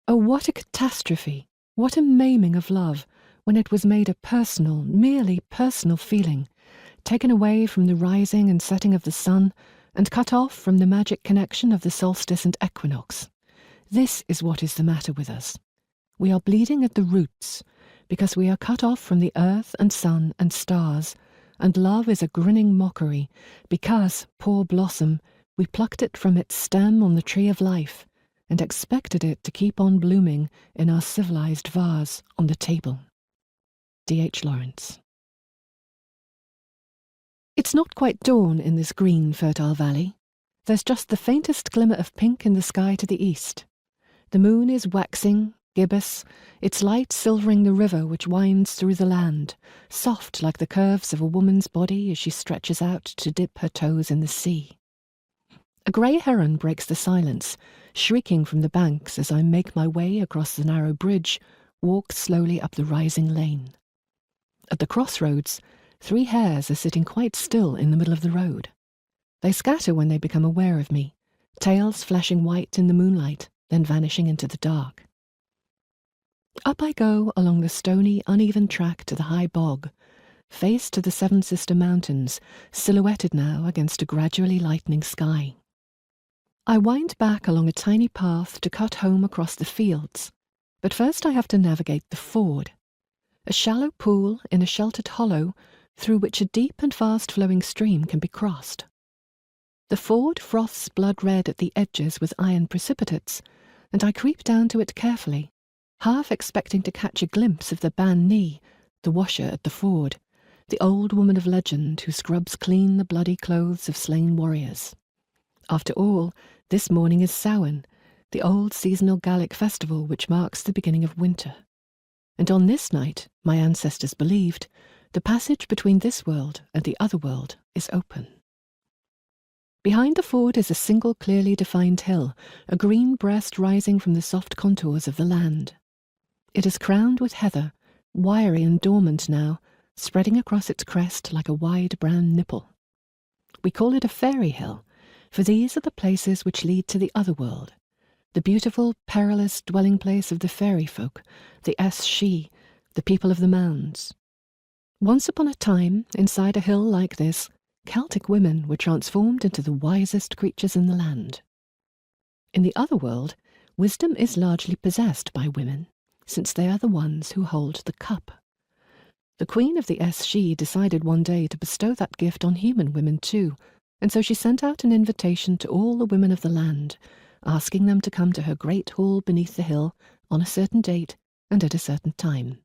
Oh, what a catastrophe, what a maiming of love, when it was made a personal, merely personal feeling, taken away from the rising and setting of the sun, and cut off from the magic connection of the solstice and equinox. This is what is the matter with us. We are bleeding at the roots, because we are cut off from the earth and sun and stars, and love is a grinning mockery, because, poor blossom, we plucked it from its stem on the tree of life, and expected it to keep on blooming in our civilized vase on the table. D.H. Lawrence. It's not quite dawn in this green, fertile valley. There's just the faintest glimmer of pink in the sky to the east. The moon is waxing, gibbous, its light silvering the river which winds through the land, soft like the curves of a woman's body as she stretches out to dip her toes in the sea. A grey heron breaks the silence, shrieking from the banks as I make my way across the narrow bridge, walk slowly up the rising lane. At the crossroads, 3 hares are sitting quite still in the middle of the road. They scatter when they become aware of me, tails flashing white in the moonlight, then vanishing into the dark. Up I go along the stony, uneven track to the high bog, face to the Seven Sister Mountains, silhouetted now against a gradually lightening sky. I wind back along a tiny path to cut home across the fields, but first I have to navigate the ford, a shallow pool in a sheltered hollow through which a deep and fast-flowing stream can be crossed. The ford froths blood-red at the edges with iron precipitates, and I creep down to it carefully, half expecting to catch a glimpse of the Ban Ni, the washer at the ford, the old woman of legend who scrubs clean the bloody clothes of slain warriors. After all, this morning is Samhain, the old seasonal Gallic festival which marks the beginning of winter. And on this night, my ancestors believed, the passage between this world and the other world is open. Behind the ford is a single clearly defined hill, a green breast rising from the soft contours of the land. It is crowned with heather, wiry and dormant now, spreading across its crest like a wide brown nipple. We call it a fairy hill, for these are the places which lead to the other world, the beautiful, perilous dwelling place of the fairy folk, the Sidhe, the people of the mounds. Once upon a time, inside a hill like this, Celtic women were transformed into the wisest creatures in the land. In the other world, wisdom is largely possessed by women, since they are the ones who hold the cup. The queen of the Sidhe decided one day to bestow that gift on human women too, and so she sent out an invitation to all the women of the land, asking them to come to her great hall beneath the hill on a certain date and at a certain time.